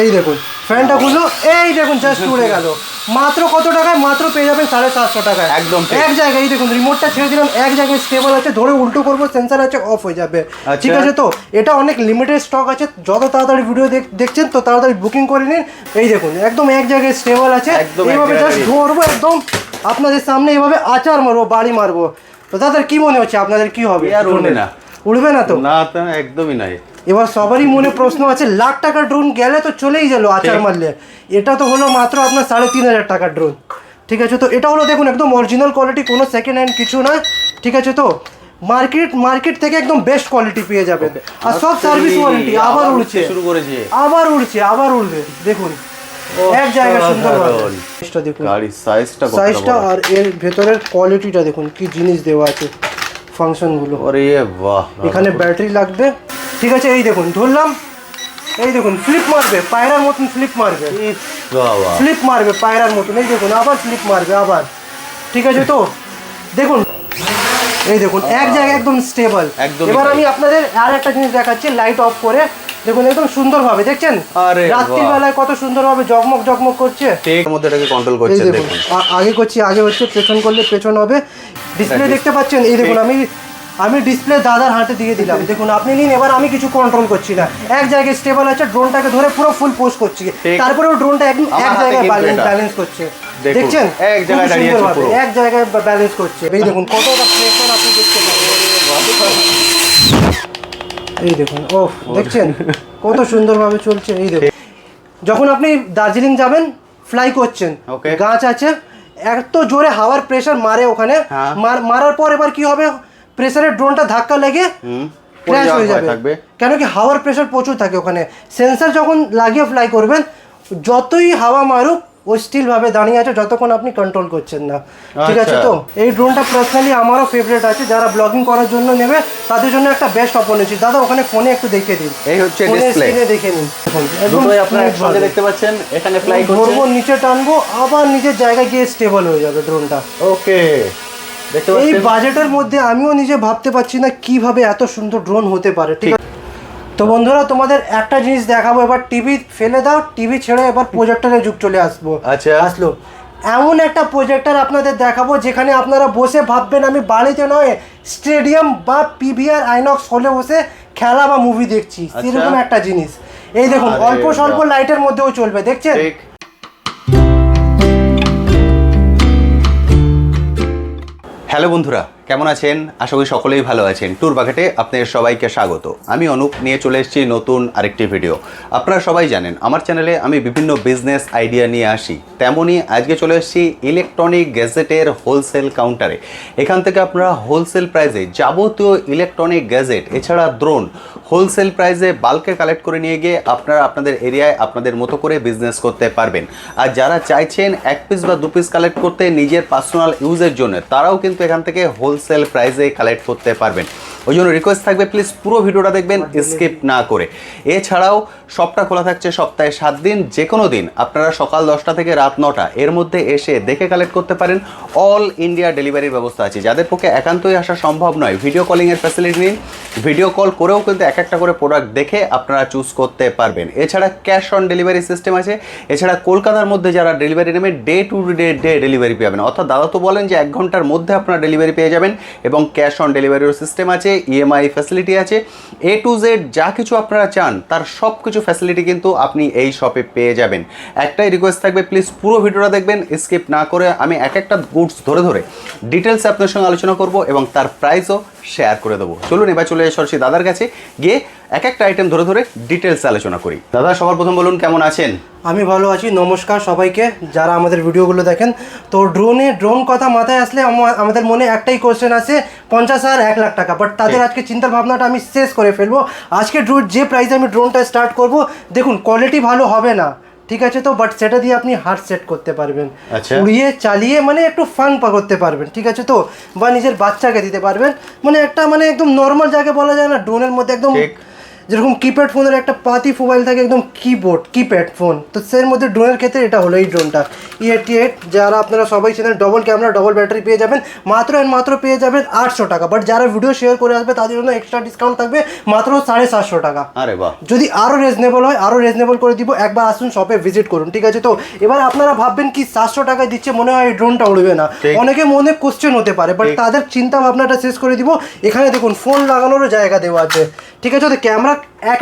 এই দেখুন ফ্যানটা খুললো, এই দেখুন জাস্ট উড়ে গেল। মাত্র কত টাকায়? মাত্র পেয়ে যাবেন 750 টাকায় একদম এক জায়গায়। এই দেখুন রিমোটটা ছেড়ে দিলাম, এক জায়গায় স্টেবল আছে, ধরে উল্টো করবো সেন্সার আছে, অফ হয়ে যাবে। ঠিক আছে, তো এটা অনেক লিমিটেড স্টক আছে, যত তাড়াতাড়ি ভিডিও দেখছেন তো তাড়াতাড়ি বুকিং করে নিন। এই দেখুন একদম এক জায়গায় স্টেবল আছে, এইভাবে জাস্ট ধরবো একদম আপনাদের সামনে, এইভাবে আচার মারবো, বাড়ি মারবো। তো দাদার কি মনে হচ্ছে আপনাদের কি হবে? আর উড়বে না? উড়বে না তো? না, একদমই নাই। এবার সবারই মনে প্রশ্ন আছে, লাখ টাকার ড্রোন গেলে তো চলেই গেল আচার মারলে, এটা তো হলো মাত্র আপনার 3500 টাকার ড্রোন। ঠিক আছে, তো এটা হলো দেখুন একদম অরিজিনাল কোয়ালিটি, কোনো সেকেন্ড হ্যান্ড কিছু না। ঠিক আছে, তো মার্কেট থেকে একদম বেস্ট কোয়ালিটি পেয়ে যাবেন, আর সব সার্ভিস ওয়ারেন্টি। আবার উড়ছে, আবার উড়ছে, আবার উড়বে। দেখুন এক জায়গায় সুন্দরভাবে দেখুন গাড়ির সাইজটা আর এর ভেতরের কোয়ালিটিটা দেখুন, কি জিনিস দেওয়া আছে, ফাংশনগুলো। আরে বাহ, এখানে ব্যাটারি লাগবে। ঠিক আছে, এই দেখুন ধরলাম, এই দেখুন ফ্লিপ মারবে, পায়রার মতন ফ্লিপ মারবে, ফ্লিপ মারবে পায়রার মতন। এই দেখুন আবার ফ্লিপ মারবে আবার। ঠিক আছে, তো দেখুন এই দেখুন এক জায়গায় একদম স্টেবল। এবার আমি আপনাদের আর একটা জিনিস দেখাচ্ছি, লাইট অফ করে দেখুন একদম সুন্দরভাবে, দেখছেন রাত্রির বেলায় কত সুন্দরভাবে জগমগ জগমগ করছে। এর মধ্যে এটাকে কন্ট্রোল করছে। দেখুন আগে করছি আগে হচ্ছে, পেছন করলে পেছন হবে। ডিসপ্লে দেখতে পাচ্ছেন, এই দেখুন আমি ডিসপ্লে দাদার হাতে দিয়ে দিলাম, দেখুন আপনি নিন। এবার আমি কিছু কন্ট্রোল করছি না, এক জায়গায় স্টেবল আছে, ড্রোনটাকে ধরে পুরো ফুল পোস্ট করছি, তারপরেও ড্রোনটা একদম এক জায়গায় ব্যালেন্স করছে। দেখছেন এক জায়গায় দাঁড়িয়ে আছে, পুরো এক জায়গায় ব্যালেন্স করছে। এই দেখুন কতটা প্রেসার আপনি দেখতে পাচ্ছেন। এই দেখুন ও দেখছেন কত সুন্দরভাবে চলছে। এই দেখুন যখন আপনি দার্জিলিং যাবেন, ফ্লাই করছেন, গাছ আছে, এত জোরে হাওয়ার প্রেসার মারে ওখানে, মারার পর এবার কি হবে, প্রেসারের ড্রোনটা ধাক্কা লেগে ক্র্যাশ হয়ে যাবে। কেন কি হাওয়ার প্রেসার প্রচুর থাকে ওখানে। সেন্সার যখন লাগিয়ে ফ্লাই করবেন, যতই হাওয়া মারুক ও স্টিল ভাবে দাঁড়িয়ে আছে, যতক্ষণ আপনি কন্ট্রোল করছেন না। ঠিক আছে, তো এই ড্রোনটা পার্সোনালি আমারও ফেভারিট আছে, যারা ব্লগিং করার জন্য নেবে তাদের জন্য একটা বেস্ট অপরচুনিটি। দাদা ওখানে ফোনে একটু দেখিয়ে দিন, এই হচ্ছে ডিসপ্লে, দেখে নিন। দুটোই আপনারা একসাথে দেখতে পাচ্ছেন। এখানে ফ্লাই করছে, ধরবো, নিচে টানবো, আবার নিজের জায়গায় গিয়ে স্টেবল হয়ে যাবে ড্রোনটা। ওকে, এই বাজেটের মধ্যে আমিও নিজে ভাবতে পারছি না কিভাবে এত সুন্দর ড্রোন হতে পারে। ঠিক আছে, তো বন্ধুরা তোমাদের একটা জিনিস দেখাবো, এবার টিভি ফেলে দাও, টিভি ছেড়ে এবার প্রজেক্টরের যুগ চলে আসলো। এমন একটা প্রজেক্টর আপনাদের দেখাবো যেখানে আপনারা বসে ভাববেন আমি বাড়িতে নয়, স্টেডিয়াম বা পিভিআর আইনক্স হলে বসে খেলা বা মুভি দেখছি, সেরকম একটা জিনিস। এই দেখুন অল্প স্বল্প লাইটের মধ্যেও চলবে, দেখছেন। হ্যালো বন্ধুরা, কেমন আছেন? আশা করি সকলেই ভালো আছেন। ট্যুর বাকেটে আপনাদের সবাইকে স্বাগত। আমি অনুপ নিয়ে চলে এসেছি নতুন আরেকটি ভিডিও। আপনারা সবাই জানেন আমার চ্যানেলে আমি বিভিন্ন বিজনেস আইডিয়া নিয়ে আসি, তেমনই আজকে চলে এসেছি ইলেকট্রনিক গ্যাজেটের হোলসেল কাউন্টারে। এখান থেকে আপনারা হোলসেল প্রাইসে যাবতীয় ইলেকট্রনিক গ্যাজেট এছাড়া ড্রোন হোলসেল প্রাইসে বাল্কে কালেক্ট করে নিয়ে গিয়ে আপনারা আপনাদের এরিয়ায় আপনাদের মতো করে বিজনেস করতে পারবেন। আর যারা চাইছেন 1 পিস বা 2 পিস কালেক্ট করতে নিজের পার্সোনাল ইউজের জন্য, তারাও কিন্তু এখান থেকে হোলসেল প্রাইসে কালেক্ট করতে পারবেন। ওই জন্য রিকোয়েস্ট থাকবে প্লিজ পুরো ভিডিওটা দেখবেন স্কিপ না করে। এছাড়াও শপটা খোলা থাকছে সপ্তাহে 7 দিন, যে কোনো দিন আপনারা সকাল 10টা থেকে রাত 9টা এর মধ্যে এসে দেখে কালেক্ট করতে পারেন। অল ইন্ডিয়া ডেলিভারির ব্যবস্থা আছে। যাদের পক্ষে একান্তই আসা সম্ভব নয়, ভিডিও কলিংয়ের ফ্যাসিলিটি নিন, ভিডিও কল করেও কিন্তু এক একটা করে প্রোডাক্ট দেখে আপনারা চুজ করতে পারবেন। এছাড়া ক্যাশ অন ডেলিভারি সিস্টেম আছে। এছাড়া কলকাতার মধ্যে যারা ডেলিভারি নেবে ডে টু ডে ডেলিভারি পাবেন, অর্থাৎ দাদা তো বলেন যে 1 ঘন্টার মধ্যে আপনারা ডেলিভারি পেয়ে যাবেন। এবং ক্যাশ অন ডেলিভারির সিস্টেম আছে, ইএমআই ফ্যাসিলিটি আছে, A to Z যা কিছু আপনারা চান তার সব কিছু ফ্যাসিলিটি কিন্তু আপনি এই শপে পেয়ে যাবেন। একটাই রিকোয়েস্ট থাকবে প্লিজ পুরো ভিডিওটা দেখবেন স্কিপ না করে। আমি এক একটা গুডস ধরে ধরে ডিটেলসে আপনার সঙ্গে আলোচনা করব এবং তার প্রাইসও শেয়ার করে দেবো। চলুন এবার চলে সরাসরি দাদার কাছে গিয়ে এক একটা আইটেম ধরে ধরে ডিটেলসে আলোচনা করি। দাদা সবার প্রথম বলুন কেমন আছেন? আমি ভালো আছি। নমস্কার সবাইকে যারা আমাদের ভিডিওগুলো দেখেন। তো ড্রোন কথা মাথায় আসলে আমাদের মনে একটাই কোশ্চেন আছে, 50 আর 1 লাখ টাকা। বাট তাদের আজকে চিন্তা ভাবনাটা আমি শেষ করে ফেলবো। আজকে যে প্রাইসে আমি ড্রোনটা স্টার্ট করব, দেখুন কোয়ালিটি ভালো হবে না, ঠিক আছে তো, বাট সেটা দিয়ে আপনি হার্ট সেট করতে পারবেন, উড়িয়ে চালিয়ে মানে একটু ফান করতে পারবেন, ঠিক আছে তো, বা নিজের বাচ্চাকে দিতে পারবেন। মানে একটা মানে একদম নর্মাল জায়গায় বলা যায় না, ড্রোনের মধ্যে একদম যেরকম কিপ্যাড ফোনের একটা পাতি মোবাইল থাকে একদম কিবোর্ড কিপ্যাড ফোন, তো সের মধ্যে ড্রোনের ক্ষেত্রে এটা হলো এই ড্রোনটা E88, যারা আপনারা সবাই চেনেন, ডবল ক্যামেরা ডবল ব্যাটারি পেয়ে যাবেন মাত্র পেয়ে যাবেন 800 টাকা। বাট যারা ভিডিও শেয়ার করে আসবে তাদের জন্য এক্সট্রা ডিসকাউন্ট থাকবে মাত্র 750 টাকা। আরে বাহ, যদি আরও রিজনেবল হয় আরও রিজনেবল করে দিব, একবার আসুন শপে ভিজিট করুন, ঠিক আছে? তো এবার আপনারা ভাববেন কি 700 টাকায় দিচ্ছে, মনে হয় এই ড্রোনটা উড়বে না, অনেকে মনে কোশ্চেন হতে পারে, বাট তাদের চিন্তা ভাবনাটা শেষ করে দিব। এখানে দেখুন ফোন লাগানোরও জায়গা দেওয়া আছে, ঠিক আছে? তো ক্যামেরা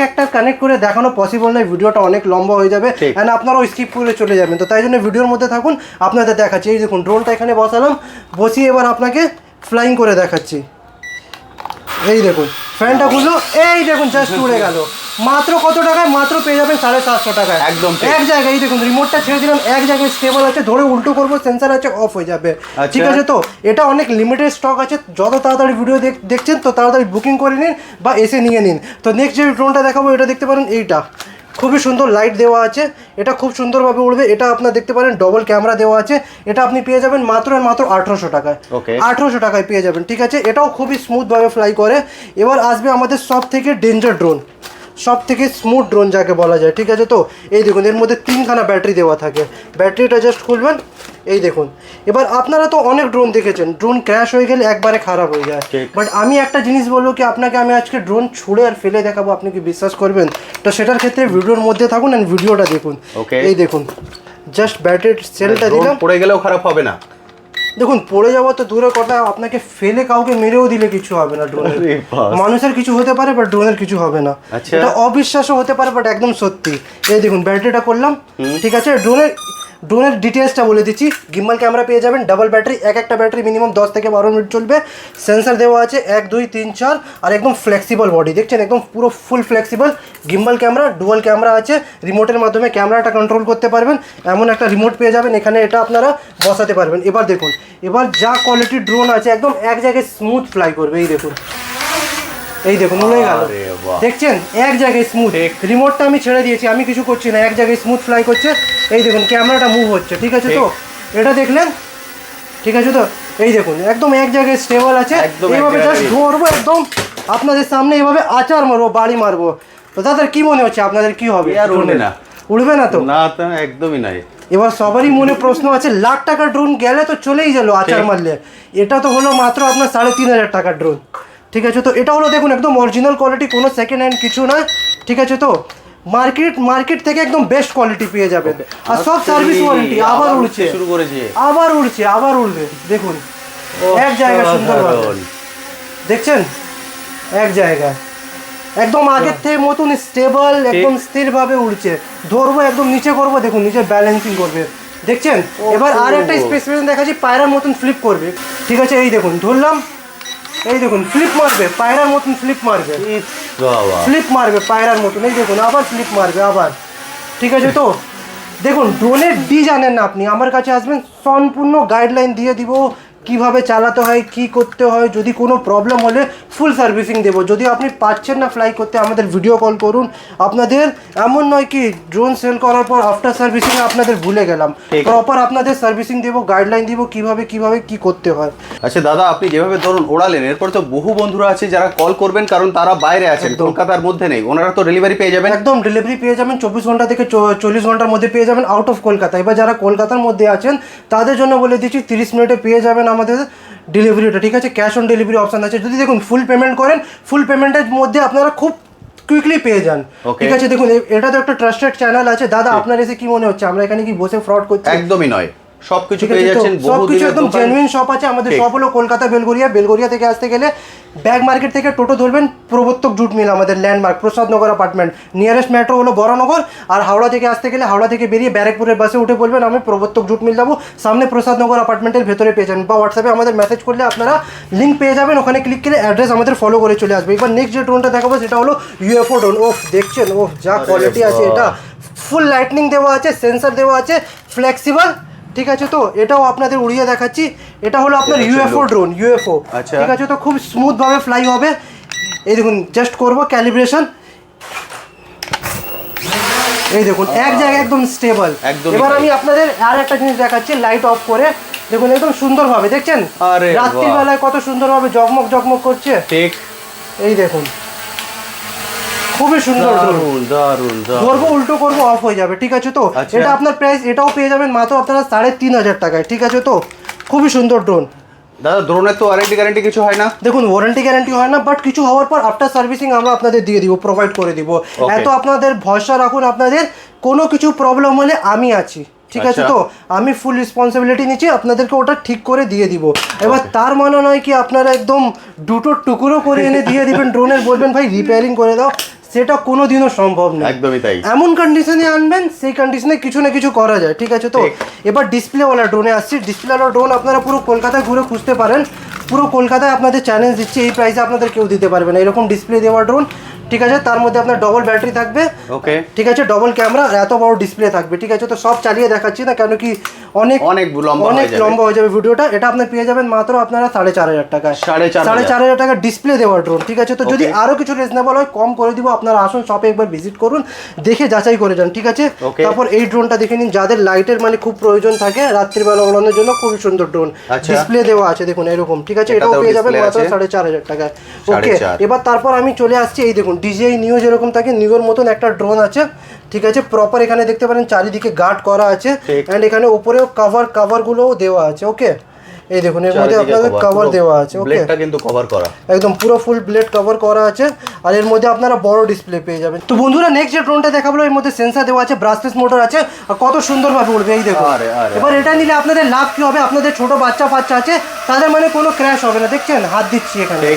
একটা কানেক্ট করে দেখানো পসিবল নয়, ভিডিওটা অনেক লম্বা হয়ে যাবে অ্যান্ড আপনারাও স্কিপ করে চলে যাবেন, তো তাই জন্য ভিডিওর মধ্যে থাকুন, আপনাদের দেখাচ্ছি। এই দেখুন ড্রোনটা এখানে বসালাম, বসিয়ে এবার আপনাকে ফ্লাইং করে দেখাচ্ছি। এই দেখুন ফ্যানটা খুললো, এই দেখুন জাস্ট উড়ে গেল। মাত্র কত টাকায়? মাত্র পেয়ে যাবেন 750 টাকায় একদম এক জায়গায়। এই দেখুন রিমোটটা ছেড়ে দিলাম, এক জায়গায় স্টেবল আছে, ধরে উল্টো করবো সেন্সার আছে, অফ হয়ে যাবে, ঠিক আছে? তো এটা অনেক লিমিটেড স্টক আছে, যত তাড়াতাড়ি ভিডিও দেখছেন তো তাড়াতাড়ি বুকিং করে নিন বা এসে নিয়ে নিন। তো নেক্সট যে ড্রোনটা দেখাবো এটা দেখতে পারেন, এইটা খুবই সুন্দর লাইট দেওয়া আছে, এটা খুব সুন্দরভাবে উড়বে। এটা আপনার দেখতে পারেন ডবল ক্যামেরা দেওয়া আছে, এটা আপনি পেয়ে যাবেন মাত্র 1800 টাকায়। 1800 টাকায় পেয়ে যাবেন, ঠিক আছে? এটাও খুবই স্মুথভাবে ফ্লাই করে। এবার আসবে আমাদের সব থেকে ডেঞ্জার ড্রোন, সব থেকে স্মুথ ড্রোন যাকে বলা যায়, ঠিক আছে? তো এই দেখুন এর মধ্যে 3খানা ব্যাটারি দেওয়া থাকে, ব্যাটারিটা জাস্ট খুলবেন, এই দেখুন। এবার আপনারা তো অনেক ড্রোন দেখেছেন, ড্রোন ক্র্যাশ হয়ে গেলে একবারে খারাপ হয়ে যায়, বাট আমি একটা জিনিস বলবো কি আপনাকে, আমি আজকে ড্রোন ছুড়ে আর ফেলে দেখাবো, আপনি কি বিশ্বাস করবেন? তো সেটার ক্ষেত্রে ভিডিওর মধ্যে থাকুন অ্যান্ড ভিডিওটা দেখুন। এই দেখুন জাস্ট ব্যাটারির সেলটা দিলাম, পড়ে গেলেও খারাপ হবে না। দেখুন পড়ে যাওয়া তো দূরের কথা, আপনাকে ফেলে কাউকে মেরেও দিলে কিছু হবে না ড্রোনের। মানুষের কিছু হতে পারে বাট ড্রোনের কিছু হবে না, এটা অবিশ্বাসও হতে পারে বাট একদম সত্যি। এই দেখুন ব্যাটারিটা করলাম, ঠিক আছে? ড্রোনের ডিটেলসটা বলে দিচ্ছি। গিম্বল ক্যামেরা পেয়ে যাবেন ডাবল ব্যাটারি, একটা ব্যাটারি মিনিমাম 10 থেকে 12 মিনিট চলবে। সেন্সার দেওয়া আছে 1 2 3 4, আর একদম ফ্লেক্সিবল বডি, দেখছেন একদম পুরো ফুল flexible. Gimbal camera, dual camera আছে, রিমোটের মাধ্যমে ক্যামেরাটা কন্ট্রোল করতে পারবেন, এমন একটা রিমোট পেয়ে যাবেন এখানে, এটা আপনারা বসাতে পারবেন। এবার দেখুন, এবার যা কোয়ালিটির ড্রোন আছে একদম এক জায়গায় স্মুথ ফ্লাই করবে। এই দেখুন, এই দেখুন উড়ে গেল, দেখছেন এক জায়গায় স্মুথ। রিমোটটা আমি ছেড়ে দিয়েছি, আমি কিছু করছি না, এক জায়গায় স্মুথ ফ্লাই করছে। এই দেখুন ক্যামেরাটা মুভ হচ্ছে, ঠিক আছে? তো এটা দেখলেন, ঠিক আছে? তো এই দেখুন একদম এক জায়গায় স্টেবল আছে, এইভাবে জাস্ট ধরবো একদম আপনাদের সামনে, এইভাবে আচার মারবো, বাড়ি মারবো। তো তাদের কি মনে হচ্ছে, আপনাদের কি হবে? আর উড়বে না, উড়বে না তো? না, একদমই নাই। এবার সবারই মনে প্রশ্ন আছে, লাখ টাকার ড্রোন গেলে তো চলেই গেল আচার মারলে, এটা তো হলো মাত্র আপনার 3500 টাকার ড্রোন, ঠিক আছে? তো এটা হলো দেখুন একদম অরিজিনাল কোয়ালিটি, কোনো সেকেন্ড হ্যান্ড কিছু নয়, ঠিক আছে? তো মার্কেট থেকে একদম বেস্ট কোয়ালিটি পেয়ে যাবেন, আর সব সার্ভিস ওয়ারেন্টি। আবার উড়ছে, শুরু করেছে, আবার উড়বে, দেখুন এক জায়গা সুন্দরভাবে, দেখছেন এক জায়গায় একদম আগের থেকে মতন স্টেবল, একদম স্থিরভাবে উড়ছে। ধরবো একদম নিচে করবো, দেখুন নিচে ব্যালেন্সিং করবে, দেখছেন? এবার আর একটা স্পেসিফিকেশন দেখাচ্ছি, পায়রার মতন ফ্লিপ করবে, ঠিক আছে? এই দেখুন ধরলাম, এই দেখুন ফ্লিপ মারবে, পায়রার মতন ফ্লিপ মারবে, পায়রার মতন। এই দেখুন আবার ফ্লিপ মারবে, আবার, ঠিক আছে? তো দেখুন ড্রোনের ডি জানেন না আপনি, আমার কাছে আসবেন, সম্পূর্ণ গাইডলাইন দিয়ে দিব কিভাবে চালাতে হয়, কি করতে হয়। যদি কোনো প্রবলেম হলে ফুল সার্ভিসিং দেবো। যদি আপনি পাচ্ছেন না ফ্লাই করতে, আমাদের ভিডিও কল করুন। আপনাদের এমন নয় কি ড্রোন সেল করার পর আফটার সার্ভিসিং আপনাদের ভুলে গেলাম, প্রপার আপনাদের সার্ভিসিং দেবো, গাইডলাইন দিব কিভাবে কি করতে হয়। আচ্ছা দাদা, আপনি যেভাবে ধরুন ওড়ালেন, এরপর তো বহু বন্ধুরা আছে যারা কল করবেন, কারণ তারা বাইরে আছেন, কলকাতার মধ্যে নেই, ওনারা তো ডেলিভারি পেয়ে যাবেন। একদম ডেলিভারি পেয়ে যাবেন 24 ঘন্টা থেকে 40 ঘন্টার মধ্যে পেয়ে যাবেন আউট অফ কলকাতা। এবার যারা কলকাতার মধ্যে আছেন তাদের জন্য বলে দিচ্ছি 30 মিনিটে পেয়ে যাবেন আমাদের ডেলিভারিটা, ঠিক আছে? ক্যাশ অন ডেলিভারি অপশান আছে। যদি দেখুন ফুল পেমেন্ট করেন, ফুল পেমেন্টের মধ্যে আপনারা খুব কুইকলি পেয়ে যান, ঠিক আছে? দেখুন এটা তো একটা ট্রাস্টেড চ্যানেল আছে। দাদা আপনার এসে কি মনে হচ্ছে আমরা এখানে কি বসে ফ্রড করছি? একদমই নয়, সবকিছু পেয়ে যাচ্ছেন, সবকিছু একদম জেনুইন শপ আছে। আমাদের শপ হলো কলকাতা বেলগড়িয়া থেকে আসতে গেলে ব্যাগ মার্কেট থেকে টোটো ধরবেন, প্রবর্তক জুট মিল আমাদের ল্যান্ডমার্ক, প্রসাদনগর অ্যাপার্টমেন্ট, নিয়ারেস্ট মেট্রো হলো বরানগর। আর হাওড়া থেকে আসতে গেলে হাওড়া থেকে বেরিয়ে ব্যারাকপুরের বাসে উঠে বলবেন আমি প্রবর্তক জুট মিল যাবো, সামনে প্রসাদনগর অ্যাপার্টমেন্টের ভেতরে পেয়ে যাবেন, বা হোয়াটসঅ্যাপে আমাদের মেসেজ করলে আপনারা লিঙ্ক পেয়ে যাবেন, ওখানে ক্লিক করে অ্যাড্রেস আমাদের ফলো করে চলে আসবে। এবার নেক্সট যে ড্রোনটা দেখাবো সেটা হলো ইউএফও ড্রোন। ওফ দেখছেন, ওফ যা কোয়ালিটি আছে, এটা ফুল লাইটনিং দেওয়া আছে, সেন্সার দেওয়া আছে, ফ্লেক্সিবল, ঠিক আছে? তো এটাও আপনাদের উড়িয়ে দেখাচ্ছি। এটা হলো আপনার ইউএফও ড্রোন, ইউএফও, ঠিক আছে? তো খুব স্মুথভাবে ফ্লাই হবে। এই দেখুন জাস্ট করবো ক্যালিব্রেশন, এই দেখুন এক জায়গায় একদম স্টেবল। এবার আমি আপনাদের আর একটা জিনিস দেখাচ্ছি, লাইট অফ করে দেখুন একদম সুন্দরভাবে, দেখছেন রাত্রিবেলায় কত সুন্দরভাবে জগমগ করছে, ঠিক? এই দেখুন খুবই সুন্দর ড্রোন। দারুন ধরবো উল্টো করবো অফ হয়ে যাবে, ঠিক আছে তো। আচ্ছা। এটা আপনার প্রাইস এটাও পেয়ে যাবেন মাত্র আপনারা 3,500 টাকায়, ঠিক আছে তো। খুবই সুন্দর ড্রোন। দাদা ড্রোনের তো ওয়ারেন্টি গ্যারান্টি কিছু হয় না? দেখুন ওয়ারেন্টি গ্যারান্টি হয় না, বাট কিছু হওয়ার পর আফটার সার্ভিসিং আমরা আপনাদের দিয়ে দিব, প্রোভাইড করে দিব। এত আপনাদের ভরসা রাখুন, আপনাদের কোনো কিছু প্রবলেম হলে আমি আছি, ঠিক আছে তো। আমি ফুল রেসপন্সিবিলিটি নিচ্ছি, আপনাদেরকে ওটা ঠিক করে দিয়ে দিব। এবার তার মানে নয় কি আপনারা একদম দুটো টুকরো করে এনে দিয়ে দিবেন ড্রোনের, বলবেন ভাই রিপেয়ারিং করে দাও, সেটা কোনোদিনও সম্ভব নয়। একদমই তাই। এমন কন্ডিশনে আনবেন সেই কন্ডিশনে কিছু না কিছু করা যায়, ঠিক আছে তো। এবার ডিসপ্লেওয়ালা ড্রোনে আসছি। ডিসপ্লেওয়ালা ড্রোন আপনারা পুরো কলকাতায় ঘুরে খুঁজতে পারেন, পুরো কলকাতায় আপনাদের চ্যালেঞ্জ দিচ্ছে, এই প্রাইসে আপনাদের কেউ দিতে পারবে না এরকম ডিসপ্লে দেওয়া ড্রোন, ঠিক আছে। তার মধ্যে আপনার ডবল ব্যাটারি থাকবে, ওকে, ঠিক আছে, ডবল ক্যামেরা, এত বড় ডিসপ্লে থাকবে, ঠিক আছে তো। সব চালিয়ে দেখাচ্ছি না, কেন কি অনেক লম্বা হয়ে যাবে ভিডিওটা। এটা আপনি পেয়ে যাবেন মাত্র আপনারা 4,500 টাকায়, 4,500 টাকা ডিসপ্লে দেওয়া ড্রোন, ঠিক আছে তো। যদি আরো কিছু রিজনেবল হয় কম করে দিব, আপনারা আসুন শপে একবার ভিজিট করুন, দেখে যাচাই করে যান, ঠিক আছে। তারপর এই ড্রোনটা দেখে নিন, যাদের লাইটের মানে খুব প্রয়োজন থাকে রাত্রিবেলা ওড়ানোর জন্য, খুবই সুন্দর ড্রোন, ডিসপ্লে দেওয়া আছে দেখুন এরকম, ঠিক আছে। এটাও পেয়ে যাবেন মাত্র 4,500 টাকায়, ওকে। এবার তারপর আমি চলে আসছি, এই দেখুন DJI নিউ যেরকম থাকে নিউর মতন একটা ড্রোন আছে, ঠিক আছে। প্রপার এখানে দেখতে পারেন চারিদিকে গার্ড করা আছে, এন্ড এখানে উপরেও কভার গুলোও দেওয়া আছে, ওকে। এই দেখুন এর মধ্যে আপনাদের কভার দেওয়া আছে, ওকে। ব্লেডটা কিন্তু কভার করা, একদম পুরো ফুল ব্লেড কভার করা আছে, আর এর মধ্যে আপনারা বড় ডিসপ্লে পেয়ে যাবেন। তো বন্ধুরা নেক্সট যে ড্রোনটা দেখাবো, এর মধ্যে সেন্সর দেওয়া আছে, ব্রাসলেস মোটর আছে, আর কত সুন্দরভাবে উড়বে, এই দেখুন। এবার এটা নিলে আপনাদের লাভ কি হবে, আপনাদের ছোট বাচ্চা আছে তাদের মানে কোনো ক্র্যাশ হবে না, দেখছেন হাত দিচ্ছি এখানে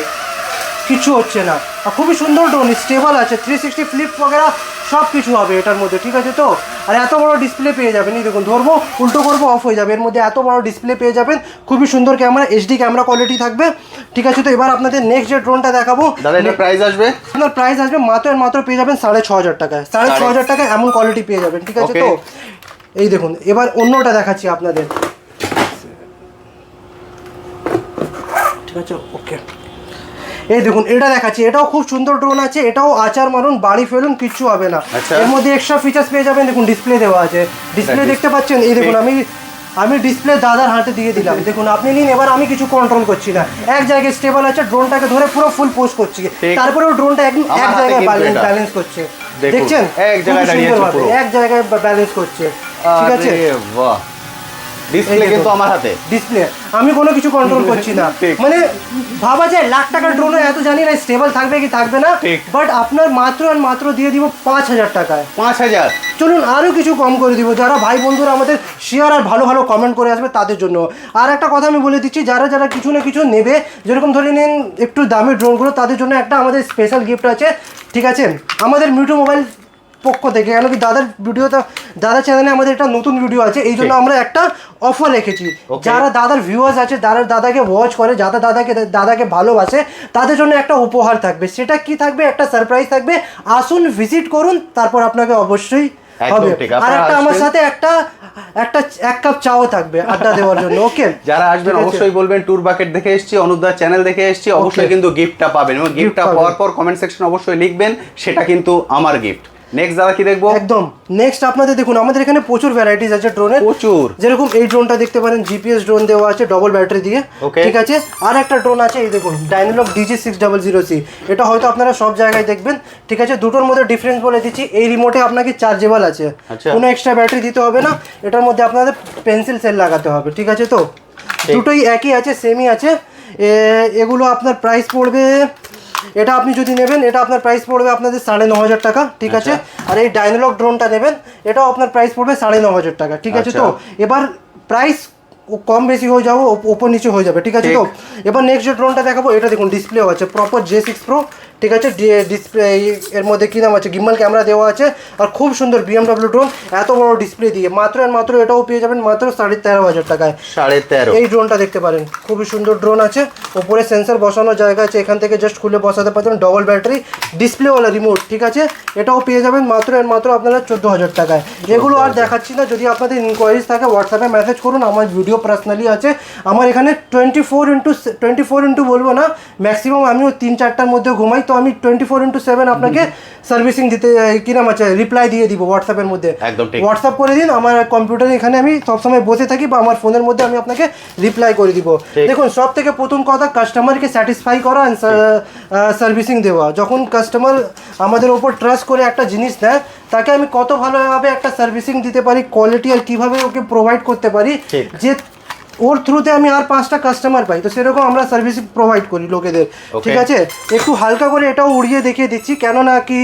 কিছু হচ্ছে না। আর খুবই সুন্দর ড্রোন, স্টেবল আছে, 360 ফ্লিপ বগেরা সব কিছু হবে এটার মধ্যে, ঠিক আছে তো। আর এত বড় ডিসপ্লে পেয়ে যাবেন, এই দেখুন ধরবো উল্টো করবো অফ হয়ে যাবে, এর মধ্যে এত বড় ডিসপ্লে পেয়ে যাবেন, খুবই সুন্দর ক্যামেরা, HD ক্যামেরা কোয়ালিটি থাকবে, ঠিক আছে তো। এবার আপনাদের নেক্সট যে ড্রোনটা দেখাবো, দাদা এটা প্রাইস আসবে, আপনার প্রাইস আসবে মাত্র পেয়ে যাবেন 6,500 টাকায়, 6,500 টাকায় এমন কোয়ালিটি পেয়ে যাবেন, ঠিক আছে তো। এই দেখুন এবার অন্যটা দেখাচ্ছি আপনাদের, ঠিক আছে, ওকে। এই দেখুন এটা দেখাচ্ছি, এটাও খুব সুন্দর ড্রোন আছে, এটাও আচার মারুন বাড়ি ফেলুন কিচ্ছু হবে না। এর মধ্যে এক্সট্রা ফিচার্স পেয়ে যাবেন, দেখুন ডিসপ্লে দেওয়া আছে, ডিসপ্লে দেখতে পাচ্ছেন, এই দেখুন আমি ডিসপ্লে দাদার হাতে দিয়ে দিলাম, দেখুন আপনি নিন। এবার আমি কিছু কন্ট্রোল করছি না, এক জায়গায় স্টেবল আছে, ড্রোনটাকে ধরে পুরো ফুল পোস্ট করছি, তারপরেও ড্রোনটা এক জায়গায় ব্যালেন্স করছে, দেখছেন এক জায়গায় ব্যালেন্স করছে, ঠিক আছে। বাহ, ডিসপ্লে কিন্তু আমার হাতে, ডিসপ্লে আমি কোনো কিছু কন্ট্রোল করছি না, মানে ভাবা যায় লাখ টাকার ড্রোনও এত জানি না স্টেবল থাকবে কি থাকবে না, বাট আপনার মাত্র দিয়ে দিব 5,000 টাকায়। 5,000 চলুন আরও কিছু কম করে দিব, যারা ভাই বন্ধুরা আমাদের শেয়ার আর ভালো ভালো কমেন্ট করে আসবে তাদের জন্য। আর একটা কথা আমি বলে দিচ্ছি, যারা কিছু না কিছু নেবে, যেরকম ধরে নিন একটু দামি ড্রোনগুলো, তাদের জন্য একটা আমাদের স্পেশাল গিফট আছে, ঠিক আছে, আমাদের মিঠু মোবাইল পক্ষ থেকে। কেন কি দাদার চ্যানেলে আমাদের একটা নতুন ভিডিও আছে, এই জন্য আমরা একটা অফার রেখেছি, যারা দাদার ভিউয়ার্স আছে, যারা দাদাকে ওয়াচ করে, যারা দাদাকে ভালোবাসে, তাদের জন্য একটা উপহার থাকবে। সেটা কি থাকবে, একটা সারপ্রাইজ থাকবে, আসুন ভিজিট করুন, তারপর আপনাকে অবশ্যই হবে। আর একটা আমার সাথে এক কাপ চাও থাকবে আড্ডা দেওয়ার জন্য, ওকে। যারা আসবেন অবশ্যই বলবেন ট্যুর বাকেট দেখে এসেছি, অনুপদার চ্যানেল দেখে এসেছি, অবশ্যই কিন্তু গিফটটা পাবেন, এবং গিফটটা পাওয়ার পর কমেন্ট সেকশনে অবশ্যই লিখবেন সেটা কিন্তু আমার গিফট। নেক্সট দাদা কি দেখবো, একদম নেক্সট আপনাদের দেখুন আমাদের এখানে প্রচুর ভ্যারাইটিস আছে ড্রোনের, প্রচুর। যেরকম এই ড্রোনটা দেখতে পারেন, GPS ড্রোন দেওয়া আছে ডবল ব্যাটারি দিয়ে, ঠিক আছে। আর একটা ড্রোন আছে, এই দেখুন ডাইনোলগ DG600C, এটা হয়তো আপনারা সব জায়গায় দেখবেন, ঠিক আছে। দুটোর মধ্যে ডিফারেন্স বলে দিচ্ছি, এই রিমোটে আপনাকে চার্জেবল আছে, কোনো এক্সট্রা ব্যাটারি দিতে হবে না, এটার মধ্যে আপনাদের পেন্সিল সেল লাগাতে হবে, ঠিক আছে তো। দুটোই একই আছে, সেমই আছে। এগুলো আপনার প্রাইস পড়বে, এটা আপনি যদি নেবেন এটা আপনার প্রাইস পড়বে আপনাদের 9,500 টাকা, ঠিক আছে। আর এই ডাইনোলগ ড্রোনটা নেবেন, এটাও আপনার প্রাইস পড়বে 9,500 টাকা, ঠিক আছে তো। এবার প্রাইস কম বেশি হয়ে যাবো, ওপর নিচে হয়ে যাবে, ঠিক আছে তো। এবার নেক্সট যে ড্রোনটা দেখাবো, এটা দেখুন ডিসপ্লেও আছে, প্রপার J6 Pro, ঠিক আছে। ডিসপ্লে এর মধ্যে কী নাম আছে, গিম্বল ক্যামেরা দেওয়া আছে, আর খুব সুন্দর BMW ড্রোন, এত বড় ডিসপ্লে দিয়ে মাত্র এটাও পেয়ে যাবেন মাত্র 13,500 টাকায়। 13,500 এই ড্রোনটা দেখতে পারেন, খুবই সুন্দর ড্রোন আছে, ওপরে সেন্সর বসানোর জায়গা আছে, এখান থেকে জাস্ট খুলে বসাতে পারবেন, ডবল ব্যাটারি, ডিসপ্লেওয়ালা রিমোট, ঠিক আছে। এটাও পেয়ে যাবেন মাত্র আপনারা 14,000 টাকায়। এগুলো আর দেখাচ্ছি না, যদি আপনাদের ইনকোয়ারিজ থাকে হোয়াটসঅ্যাপে মেসেজ করুন, আমার ভিডিও পার্সোনালি আছে, আমার এখানে 24x বলবো না, ম্যাক্সিমাম আমিও 3-4টার মধ্যে ঘুমাই, তো আমি 24/7 আপনাকে সার্ভিসিং দিতে কি নাম আছে রিপ্লাই দিয়ে দিব হোয়াটসঅ্যাপের মধ্যে। একদম ঠিক। হোয়াটসঅ্যাপ করে দিন, আমার কম্পিউটারে এখানে আমি সবসময় বসে থাকি বা আমার ফোনের মধ্যে আমি আপনাকে রিপ্লাই করে দিব। দেখুন সব থেকে প্রথম কথা কাস্টমারকে স্যাটিসফাই করা অ্যান্ড সার্ভিসিং দেওয়া। যখন কাস্টমার আমাদের ওপর ট্রাস্ট করে একটা জিনিস নেয়, তাকে আমি কত ভালোভাবে একটা সার্ভিসিং দিতে পারি, কোয়ালিটি আর কীভাবে ওকে প্রোভাইড করতে পারি, যে ওর থ্রুতে আমি আর 5টা কাস্টমার পাই, তো সেরকম আমরা সার্ভিস প্রোভাইড করি লোকেদের। ঠিক আছে, একটু হালকা করে এটাও উড়িয়ে দেখিয়ে দিচ্ছি, কেননা কি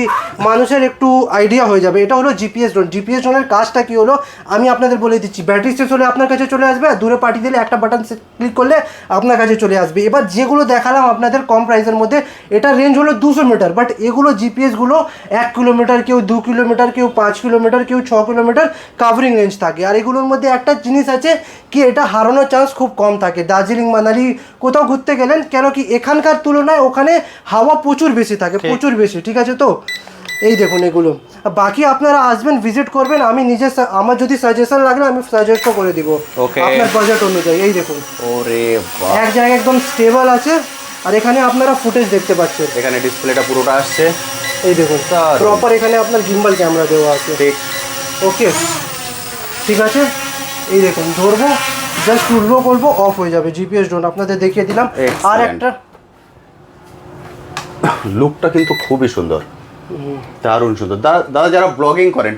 মানুষের একটু আইডিয়া হয়ে যাবে। এটা হলো জিপিএস ড্রোন। জিপিএস ড্রোনের কাজটা কি হলো আমি আপনাদের বলে দিচ্ছি। ব্যাটারি শেষ হলে আপনার কাছে চলে আসবে, আর দূরে পাঠিয়ে দিলে একটা বাটন ক্লিক করলে আপনার কাছে চলে আসবে। এবার যেগুলো দেখালাম আপনাদের কম প্রাইসের মধ্যে, এটা রেঞ্জ হলো 200 মিটার, বাট এগুলো জিপিএসগুলো 1 কিলোমিটার, কেউ 2 কিলোমিটার, কেউ 5 কিলোমিটার, কেউ 6 কিলোমিটার কাভারিং রেঞ্জ থাকে। আর এগুলোর মধ্যে একটা জিনিস আছে কি, এটা হারানোর চান্স খুব কম থাকে। দার্জিলিং মানালি কোথাও ঘুরতে গেলেন, কেন কি এখানকার তুলনায় ওখানে হাওয়া প্রচুর বেশি থাকে, প্রচুর বেশি। ঠিক আছে, তো এই দেখুন এগুলো। বাকি আপনারা আসবেন, ভিজিট করবেন, আমি নিজে আমার যদি সাজেশন লাগলে আমি সাজেস্টও করে দিব আপনার বাজেট অনুযায়ী। এই দেখুন ওরে বাহ, এক জায়গায় একদম স্টেবল আছে, আর এখানে আপনারা ফুটেজ দেখতে পাচ্ছেন। এখানে ডিসপ্লেটা পুরোটা আসছে, এই দেখুন প্রপার এখানে আপনার গিম্বল ক্যামেরা দেওয়া আছে। ঠিক ওকে, ঠিক আছে। এই দেখুন ধরবো, জাস্ট উঠবো করবো, অফ হয়ে যাবে। জিপিএস ড্রোন আপনাদের দেখিয়ে দিলাম। আর একটা লুকটা কিন্তু খুবই সুন্দর, দারুণ সুন্দর। দাদা যারা ব্লগিং করেন,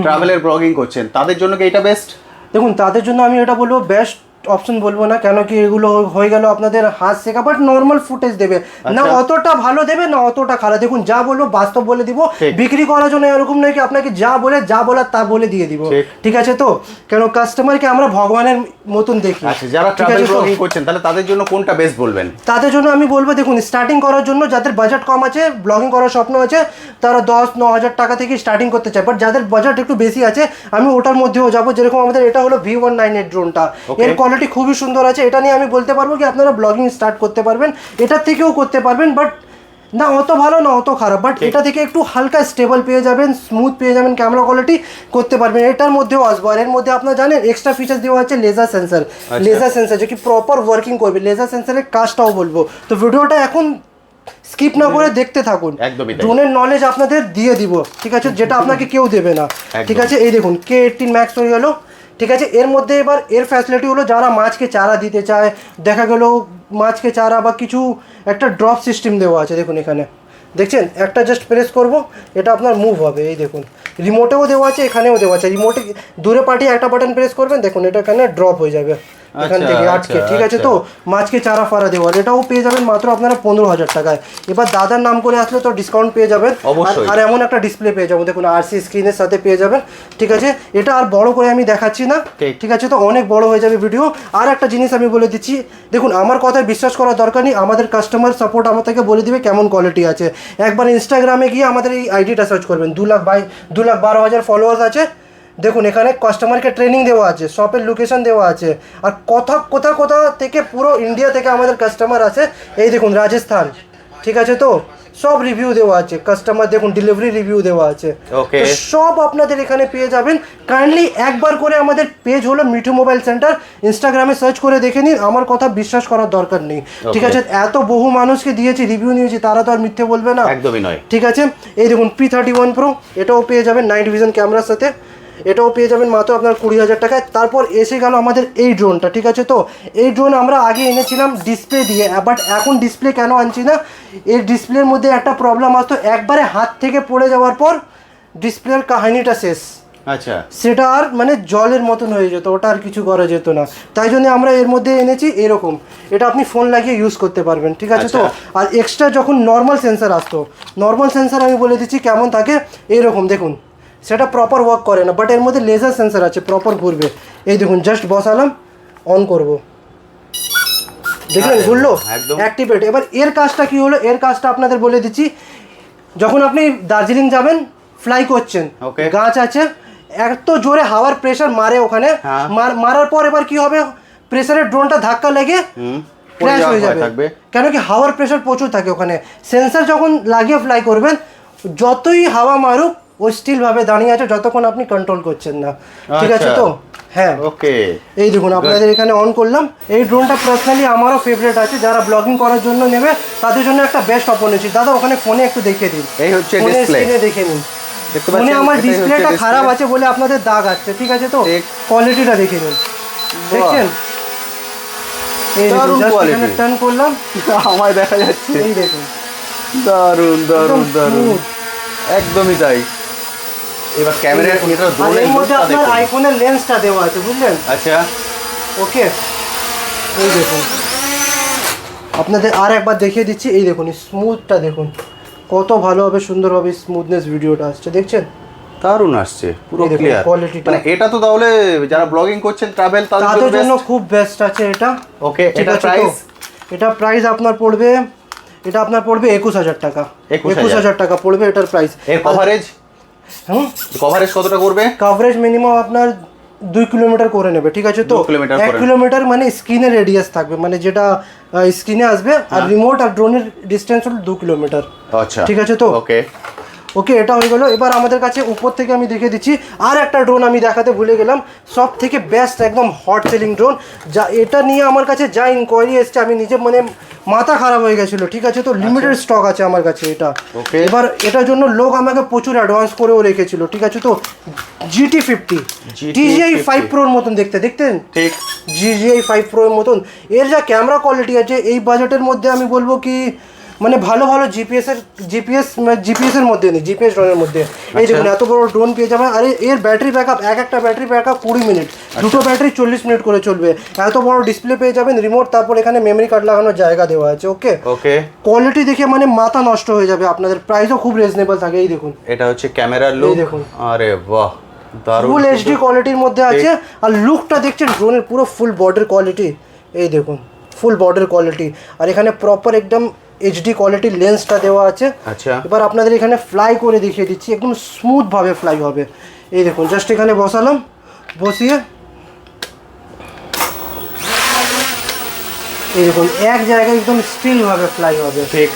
ট্রাভেলের ব্লগিং করছেন, তাদের জন্য কি এটা বেস্ট? দেখুন তাদের জন্য আমি এটা বলবো বেস্ট অপশন বলবো না, কেন কি এগুলো হয়ে গেল আপনাদের হাত শেখা, বাট নর্মাল ফুটেজ দেবে না, অতটা ভালো দেবে না অতটা খারাপ। দেখুন যা বলবো বাস্তব বলে দিব, বিক্রি করার জন্য এরকম নয় কি আপনাকে যা বলার তা বলে দিয়ে দিব। ঠিক আছে, তো কেন কাস্টমারকে আমরা ভগবানের মতন দেখি। আচ্ছা, যারা ট্রাভেল ব্লগিং করছেন তাহলে তাদের জন্য কোনটা বেস্ট বলবেন? তাদের জন্য আমি বলবো দেখুন স্টার্টিং করার জন্য, যাদের বাজেট কম আছে, ব্লগিং করার স্বপ্ন আছে, তারা 10-9 হাজার টাকা থেকে স্টার্টিং করতে চায়। বাট যাদের বাজেট একটু বেশি আছে, আমি ওটার মধ্যেও যাবো। যেরকম আমাদের এটা হলো V198 ড্রোনটা, এর কোয়ালিটি খুবই সুন্দর আছে। এটা নিয়ে আমি বলতে পারবো কি আপনারা ব্লগিং স্টার্ট করতে পারবেন, এটার থেকেও করতে পারবেন, বাট না অত ভালো না অত খারাপ, বাট এটা থেকে একটু হালকা স্টেবল পেয়ে যাবেন, স্মুথ পেয়ে যাবেন, ক্যামেরা কোয়ালিটি করতে পারবেন। এটার মধ্যেও আসবো। আর এর মধ্যে আপনারা জানেন এক্সট্রা ফিচার দেওয়া আছে লেজার সেন্সার। লেজার সেন্সার যে কি প্রপার ওয়ার্কিং করবে, লেজার সেন্সারের কাজটাও বলবো। তো ভিডিওটা এখন স্কিপ না করে দেখতে থাকুন, ড্রোনের নলেজ আপনাদের দিয়ে দিব। ঠিক আছে, যেটা আপনাকে কেউ দেবে না। ঠিক আছে, এই দেখুন K18 ম্যাক্স হয়ে গেল। ঠিক আছে, এর মধ্যে এবার এর ফ্যাসিলিটি হলো যারা মাছকে চারা দিতে চায়, দেখা গেল মাছকে চারা বা কিছু একটা ড্রপ সিস্টেম দেওয়া আছে। দেখুন এখানে দেখছেন, একটা জাস্ট প্রেস করব, এটা আপনার মুভ হবে। এই দেখুন রিমোটেও দেওয়া আছে, এখানেও দেওয়া আছে। রিমোটে দূরে পাঠিয়ে একটা বাটন প্রেস করবেন, দেখুন এটা এখানে ড্রপ হয়ে যাবে এখান থেকে আটকে। ঠিক আছে, তো মাছকে চারা ফারা দেওয়া, এটাও পেয়ে যাবেন মাত্র আপনারা 15,000 টাকায়। এবার দাদার নাম করে আসলে তো ডিসকাউন্ট পেয়ে যাবেন, আর এমন একটা ডিসপ্লে পেয়ে যাবেন, দেখুন RC স্ক্রিনের সাথে পেয়ে যাবেন। ঠিক আছে, এটা আর বড় করে আমি দেখাচ্ছি না। ঠিক আছে, তো অনেক বড় হয়ে যাবে ভিডিও। আর একটা জিনিস আমি বলে দিচ্ছি, দেখুন আমার কথায় বিশ্বাস করার দরকার নেই, আমাদের কাস্টমার সাপোর্ট আমাদেরকে বলে দিবে কেমন কোয়ালিটি আছে। একবার ইনস্টাগ্রামে গিয়ে আমাদের এই আইডিটা সার্চ করবেন, 2,12,000 ফলোয়ার্স আছে। দেখুন এখানে কাস্টমারকে ট্রেনিং দেওয়া আছে, শপের লোকেশন দেওয়া আছে, আর কোথা থেকে পুরো ইন্ডিয়া থেকে আমাদের কাস্টমার আছে। এই দেখুন রাজস্থান। ঠিক আছে, তো সব রিভিউ দেওয়া আছে, কাস্টমার দেখুন ডেলিভারি রিভিউ দেওয়া আছে। তো সব আপনাদের এখানে পেয়ে যাবেন। কাইন্ডলি একবার করে আমাদের পেজ হলো মিঠু মোবাইল সেন্টার, ইনস্টাগ্রামে সার্চ করে দেখে নিন, আমার কথা বিশ্বাস করার দরকার নেই। ঠিক আছে, এত বহু মানুষকে দিয়েছি, রিভিউ নিয়েছি, তারা তো আর মিথ্যে বলবে না, একদমই নয়। ঠিক আছে, এই দেখুন P31 Pro, এটাও পেয়ে যাবেন নাইট ভিশন ক্যামেরার সাথে, এটাও পেয়ে যাবেন মাত্র আপনার 20,000 টাকায়। তারপর এসে গেল আমাদের এই ড্রোনটা। ঠিক আছে, তো এই ড্রোন আমরা আগে এনেছিলাম ডিসপ্লে দিয়ে, বাট এখন ডিসপ্লে কেন আনছি না, এর ডিসপ্লের মধ্যে একটা প্রবলেম আসতো, একবারে হাত থেকে পড়ে যাওয়ার পর ডিসপ্লের কাহিনীটা শেষ। আচ্ছা, সেটা আর মানে জলের মতন হয়ে যেত, ওটা আর কিছু করা যেত না। তাই জন্য আমরা এর মধ্যে এনেছি এরকম, এটা আপনি ফোন লাগিয়ে ইউজ করতে পারবেন। ঠিক আছে, তো আর এক্সট্রা যখন নর্মাল সেন্সার আসতো, নর্মাল সেন্সার আমি বলে দিচ্ছি কেমন থাকে, এরকম দেখুন, সেটা প্রপার ওয়ার্ক করে না, বাট এর মধ্যে লেজার সেন্সার আছে, প্রপার ঘুরবে। এই দেখুন জাস্ট বসালাম, অন করব, দেখলেন ঘুরলো, অ্যাক্টিভেট। এবার এর কাজটা কি হলো, এর কাজটা আপনাদের বলে দিচ্ছি। যখন আপনি দার্জিলিং যাবেন, ফ্লাই করছেন, গাছ আছে, এত জোরে হাওয়ার প্রেসার মারে ওখানে, মারার পর এবার কি হবে, প্রেসারের ড্রোনটা ধাক্কা লেগে ক্র্যাশ হয়ে যাবে, কেন কি হাওয়ার প্রেসার প্রচুর থাকে ওখানে। সেন্সার যখন লাগিয়ে ফ্লাই করবেন, যতই হাওয়া মারুক ও স্টিল ভাবে দাঁড়িয়ে আছে, যতক্ষণ আপনি কন্ট্রোল করছেন না। ঠিক আছে, তো হ্যাঁ ওকে এই দেখুন আপনাদের এখানে অন করলাম। এই ড্রোনটা পার্সোনালি আমারও ফেভারিট আছে, যারা ব্লগিং করার জন্য নেবে তাদের জন্য একটা বেস্ট অপরচুনিটি। দাদা ওখানে ফোনে একটু দেখিয়ে দিন, এই হচ্ছে ফোনে ডিসপ্লে, স্ক্রিনে দেখে নিন। দেখতে ফোনে পাচ্ছেন আমার এটাই হচ্ছে ডিসপ্লেটা display। খারাপ আছে বলে আপনাদের দাগ আসছে, ঠিক আছে তো ঠিক। কোয়ালিটিটা দেখে নিন, দেখছেন? এই দেখুন দারুণ জাস্ট quality। এখানে টার্ন করলাম, আমায় দেখা যাচ্ছে, এই দেখুন দারুণ দারুণ একদম দারুণ, smooth। একদমই তাই। এবার ক্যামেরার এটা আর ড্রোনের এর মধ্যে লুকটা আপনার দেখুন। আইফোনের লেন্সটা দেওয়া আছে, বুঝলেন? আচ্ছা ওকে এই দেখুন আপনাদের আর একবার দেখিয়ে দিচ্ছি। এই দেখুন স্মুথটা দেখুন কত ভালোভাবে সুন্দরভাবে স্মুথনেস ভিডিওটা আসছে, দেখছেন? দারুণ আসছে, পুরো এই দেখুন ক্লিয়ার। কোয়ালিটিটা, মানে এটা তো তাহলে যারা ব্লগিং করছেন ট্রাভেল তাদের জন্য খুব বেস্ট আছে এটা। ওকে ঠিক এটা আছে তো? প্রাইস এটা প্রাইস আপনার পড়বে, এটা আপনার পড়বে 21,000 টাকা। 21,000 টাকা পড়বে এটার প্রাইস। এর কভারেজ, কভারেজ কতটা করবে? কভারেজ মিনিমাম আপনার 2 কিলোমিটার করে নেবে, ঠিক আছে তো? 2 কিলোমিটার 1 করে। কিলোমিটার মানে স্ক্রিনের রেডিয়াস থাকবে, মানে যেটা স্ক্রিনে আসবে, আর রিমোট আর ড্রোনের ডিস্টেন্স হলো 2 কিলোমিটার। আচ্ছা ঠিক আছে তো? ওকে ওকে এটা হয়ে গেল। এবার আমাদের কাছে উপর থেকে আমি দেখে দিচ্ছি আর একটা ড্রোন আমি দেখাতে ভুলে গেলাম, সব থেকে বেস্ট একদম হট সেলিং ড্রোন। যা এটা নিয়ে আমার কাছে যা ইনকোয়ারি এসছে আমি নিজে মানে মাথা খারাপ হয়ে গেছিলো, ঠিক আছে তো? লিমিটেড স্টক আছে আমার কাছে এটা। Okay. এবার এটার জন্য লোক আমাকে প্রচুর অ্যাডভান্স করেও রেখেছিল, ঠিক আছে তো? GT50 DJI 5 Proর মতন দেখতে, দেখতেন? ঠিক DJI 5 Proর মতন। এর যা ক্যামেরা কোয়ালিটি আছে এই বাজেটের মধ্যে আমি বলবো কি মানে ভালো ভালো জিপিএস এর মধ্যে নেই, জিপিএস ড্রোনের মধ্যে। এই দেখুন এত বড় ড্রোন পেয়ে যাবেন। আরে এর ব্যাটারি ব্যাকআপ, একটা ব্যাটারি ব্যাকআপ 20 মিনিট, দুটো ব্যাটারি 40 মিনিট করে চলবে। এত বড় ডিসপ্লে পেয়ে যাবেন, রিমোট, তারপর এখানে মেমরি কার্ড লাগানোর জায়গা দেওয়া আছে। ওকে ওকে কোয়ালিটি দেখে মানে মাথা নষ্ট হয়ে যাবে আপনাদের, প্রাইসও খুব রিজনেবল থাকে। এই দেখুন এটা হচ্ছে ক্যামেরার লুক, দেখুন। আরে বাহ দারুণ, ফুল এইচডি কোয়ালিটির মধ্যে আছে। আর লুকটা দেখছেন ড্রোনের, পুরো ফুল বর্ডার কোয়ালিটি, এই দেখুন ফুল বর্ডার কোয়ালিটি। আর এখানে প্রপার একদম এইচডি কোয়ালিটির লেন্সটা দেওয়া আছে। আচ্ছা এবার আপনাদের এখানে ফ্লাই করে দেখিয়ে দিচ্ছি, একদম স্মুথভাবে ফ্লাই হবে। এই দেখুন জাস্ট এখানে বসালাম, বসিয়ে এই দেখুন এক জায়গায় একদম স্টিলভাবে ফ্লাই হবে। ঠিক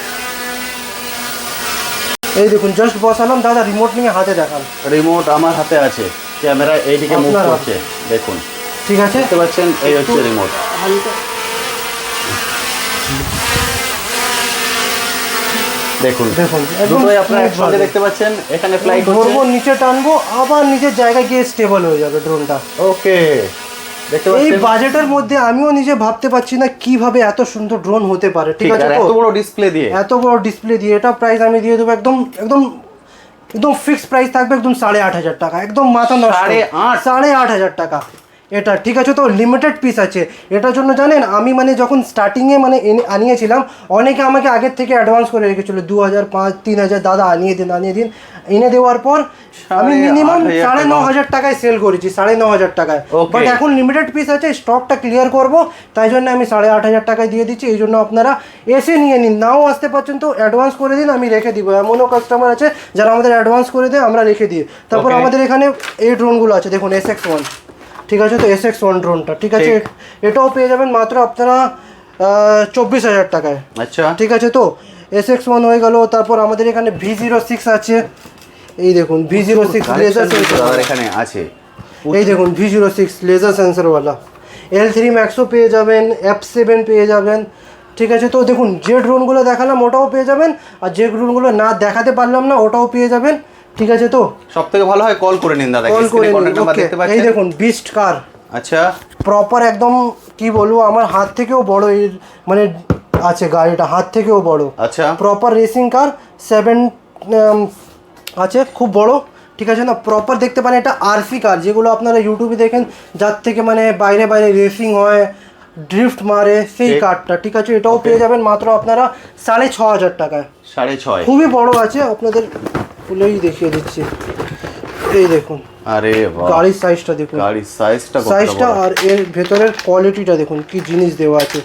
এই দেখুন জাস্ট বসালাম। দাদা রিমোট নিয়ে হাতে দেখান। রিমোট আমার হাতে আছে, ক্যামেরা এইদিকে মুভ আপনার করছে, দেখুন ঠিক আছে, দেখতে পাচ্ছেন, এই হচ্ছে রিমোট। হালকা দেখুন দেখুন একদম দুটোই আপনারা smooth একসঙ্গে ভাবে। দেখতে পাচ্ছেন, এখানে ফ্লাই করছে। ধরবো, নিচে টানবো, আবার নিজের জায়গায় গিয়ে স্টেবল হয়ে যাবে ড্রোনটা। ওকে দেখতে এই পাচ্ছেন, বাজেটের মধ্যে আমিও নিজে ভাবতে পারছি না কিভাবে এত সুন্দর ড্রোন হতে পারে, ঠিক ঠিক আছে আর তো? এত বড় ডিসপ্লে দিয়ে, এত বড় ডিসপ্লে দিয়ে এটা প্রাইস আমি দিয়ে দেবো একদম একদম একদম ফিক্সড প্রাইস থাকবে, একদম 8,500 টাকা, একদম মাথা নষ্ট। 8,500 8,500 টাকা এটা, ঠিক আছে তো? লিমিটেড পিস আছে এটার জন্য। জানেন আমি মানে যখন স্টার্টিংয়ে মানে আনিয়েছিলাম, অনেকে আমাকে আগের থেকে অ্যাডভান্স করে রেখেছিল 2,000, 5,000, 3,000, দাদা আনিয়ে দিন। এনে দেওয়ার পর আমি মিনিমাম 9,500 টাকায় সেল করেছি, 9,500 টাকায়। Okay. বাট এখন লিমিটেড পিস আছে, স্টকটা ক্লিয়ার করব, তাই জন্য আমি 8,500 টাকায় দিয়ে দিচ্ছি। এই জন্য আপনারা এসে নিয়ে নিন, নাও আসতে পারছেন তো অ্যাডভান্স করে দিন, আমি রেখে দিব। এমনও কাস্টমার আছে যারা আমাদের অ্যাডভান্স করে দেয়, আমরা রেখে দিই। তারপর Okay. আমাদের এখানে এই ড্রোনগুলো আছে, দেখুন SX1, ঠিক আছে তো? SX1 ড্রোনটা, ঠিক আছে? এটাও পেয়ে যাবেন মাত্র আপনারা 24,000 টাকায়। আচ্ছা ঠিক আছে তো? SX1 হয়ে গেল। তারপর আমাদের এখানে V06 আছে, এই দেখুন V06 লেজার সেন্সর, আমাদের এখানে আছে, এই দেখুন V06 লেজার সেন্সরওয়ালা। L3 ম্যাক্সও পেয়ে যাবেন, F7 পেয়ে যাবেন, ঠিক আছে তো? দেখুন যে ড্রোনগুলো দেখালাম ওটাও পেয়ে যাবেন, আর যে ড্রোনগুলো না দেখাতে পারলাম না ওটাও পেয়ে যাবেন, ঠিক আছে তো? সব থেকে ভালো হয় কল করে নিন দাদা, কল করে নিন। কন্টাক্ট নাম্বার Okay, দেখতে এই পাচ্ছেন। দেখুন বিস্ট কার, আচ্ছা প্রপার একদম কি বলবো, আমার হাত থেকেও বড় এই মানে আছে গাড়িটা, হাত থেকেও বড়। আচ্ছা প্রপার রেসিং কার 7 আছে, খুব বড়, ঠিক আছে না? প্রপার দেখতে পারেন এটা আরসি কার, যেগুলো আপনারা ইউটিউবে দেখেন, যার থেকে মানে বাইরে বাইরে রেসিং হয়, ড্রিফট মারে, সেই কারটা, ঠিক আছে? এটাও পেয়ে যাবেন মাত্র আপনারা 6,500 টাকায়। 6,500 খুবই বড় আছে, আপনাদের খুলেই দেখিয়ে দিচ্ছি। এই দেখুন আরে বাহ, গাড়ির সাইজটা দেখুন, গাড়ির সাইজটা কত সাইজটা, বড়, আর এর ভেতরের কোয়ালিটিটা দেখুন, কি জিনিস দেওয়া আছে,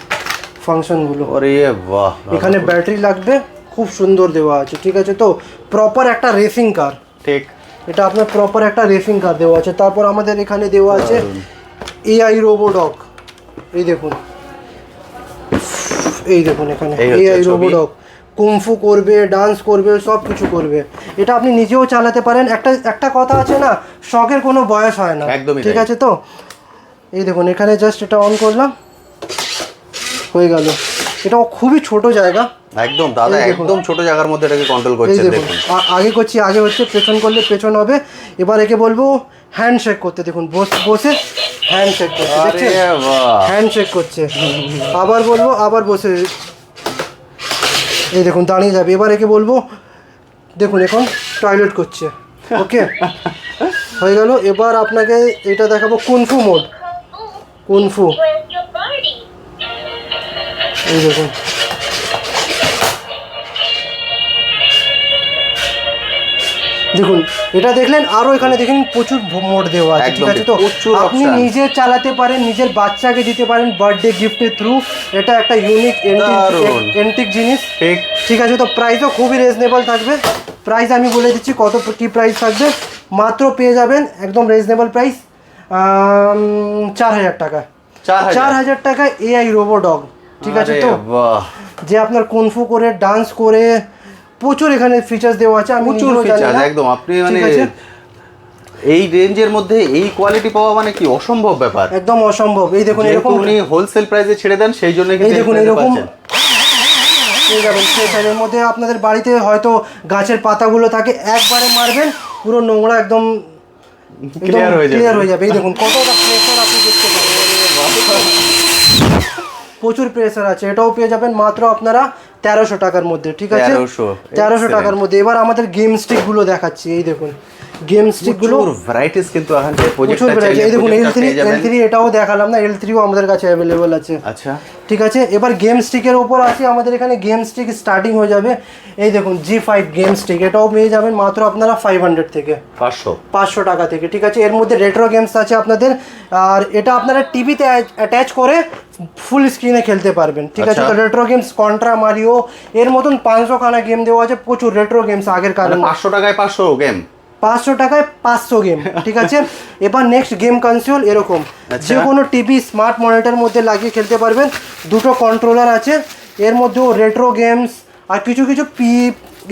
ফাংশনগুলো। আরে বাহ, এখানে ব্যাটারি লাগবে, খুব সুন্দর দেওয়া আছে, ঠিক আছে তো? প্রপার একটা রেসিং কার, ঠিক এটা আপনার প্রপার একটা রেসিং কার দেওয়া আছে। তারপর আমাদের এখানে দেওয়া আছে AI রোবোডগ, এই দেখুন, এই দেখুন এখানে এই হচ্ছে AI ছবি। রোবোডগ, কুমফু করবে, ডান্স করবে, সব কিছু করবে। এটা আপনি নিজেও চালাতে পারেন। একটা কথা আছে না, শখের কোনো বয়স হয় না, একদমই ঠিক তাই। আছে তো? এই দেখুন এখানে জাস্ট এটা অন করলাম, হয়ে গেল। এটাও খুবই ছোট জায়গা, একদম দাদা, এই দেখুন। একদম ছোট জায়গার মধ্যে এটাকে কন্ট্রোল এই করছেন দেখুন দেখুন। আগে করছি, আগে হচ্ছে পেছন করলে পেছন হবে। এবার একে বলবো হ্যান্ডশেক করতে, দেখুন বসে হ্যান্ডশেক করছে, আরে দেখছেন বাহ, হ্যান্ডশেক করছে। আবার বলবো, আবার বসে, এই দেখুন দাঁড়িয়ে যাবে। এবার একে বলবো, দেখুন এখন টয়লেট করছে, ওকে হয়ে গেল। এবার আপনাকে এটা দেখাবো কুনফু মোড, কুনফু, এই দেখুন দেখুন এটা দেখলেন। আরও এখানে দেখেন প্রচুর মোড দেওয়া আছে, ঠিক একদম আছে। তো প্রচুর আপনি option। নিজে চালাতে পারেন, নিজের বাচ্চাকে দিতে পারেন বার্থডে গিফটের থ্রু। এটা একটা ইউনিক দারুণ। এন্টিক জিনিস, ঠিক ঠিক আছে। তো প্রাইসও খুবই রিজনেবল থাকবে। প্রাইস আমি বলে দিচ্ছি কত কী প্রাইস থাকবে। মাত্র পেয়ে যাবেন একদম রিজনেবল প্রাইস 4000 টাকা। 4000 টাকায় এআই রোবো ডগ, ঠিক আছে। তো বাহ, যে আপনার কুনফু করে ডান্স করে প্রচুর এখানে ফিচার্স দেওয়া আছে, আমি প্রচুর নিজেও জানি ফিচার না। একদম। আপনি ঠিক মানে আছে? এই রেঞ্জের মধ্যে এই কোয়ালিটি পাওয়া মানে কি অসম্ভব ব্যাপার। একদম অসম্ভব। এই দেখুন যেহেতু এরকম, উনি হোলসেল প্রাইসে ছেড়ে দেন, সেই জন্য এই কিন্তু দেখুন এই price এ এরকম পাচ্ছেন। পেয়ে যাবেন। এর মধ্যে আপনাদের বাড়িতে হয়তো গাছের পাতাগুলো থাকে, একবারে মারবেন পুরো নোংরা একদম Clear হয়ে যাবে। ক্লিয়ার হয়ে যাবে। এই দেখুন কতটা প্রেসার আপনি দেখতে পাবেন, প্রচুর প্রেসার আছে। এটাও পেয়ে যাবেন মাত্র আপনারা 1300 টাকার মধ্যে, ঠিক আছে। 1300 টাকার মধ্যে। এবার আমাদের গেম স্টিকগুলো দেখাচ্ছি, এই দেখুন গেম স্টিকগুলো প্রচুর ভ্যারাইটিস কিন্তু এখান থেকে প্রচুর প্রজেক্টটা variety। চাইলে এই দেখুন প্রজেক্টটা পেয়ে যাবেন। L3 এটাও দেখালাম না, L3ও আমাদের কাছে অ্যাভেলেবল আছে, আচ্ছা, ঠিক আছে। এবার গেম স্টিকের ওপর আছে আমাদের এখানে। গেম স্টিক স্টার্টিং হয়ে যাবে, এই দেখুন G5 গেম স্টিক, এটাও পেয়ে যাবেন মাত্র আপনারা 500 থেকে 500 টাকা থেকে, ঠিক আছে। এর মধ্যে রেট্রো গেমস আছে আপনাদের, আর এটা আপনারা টিভিতে অ্যাটাচ করে ফুল স্ক্রিনে খেলতে পারবেন, ঠিক আছে। আচ্ছা। তো রেট্রো গেমস কন্ট্রা মারিও এর মতন 500 খানা গেম দেওয়া আছে, প্রচুর রেট্রো গেমস আগের মানে কারণে। 500 টাকায় 500 গেম, 500 টাকায় 500 গেম, ঠিক আছে। এবার নেক্সট গেম কনসোল, এরকম আচ্ছা। যে কোনো টিভি স্মার্ট মনিটরের মধ্যে লাগিয়ে খেলতে পারবেন। দুটো কন্ট্রোলার আছে এর মধ্যেও, রেট্রো গেমস আর কিছু কিছু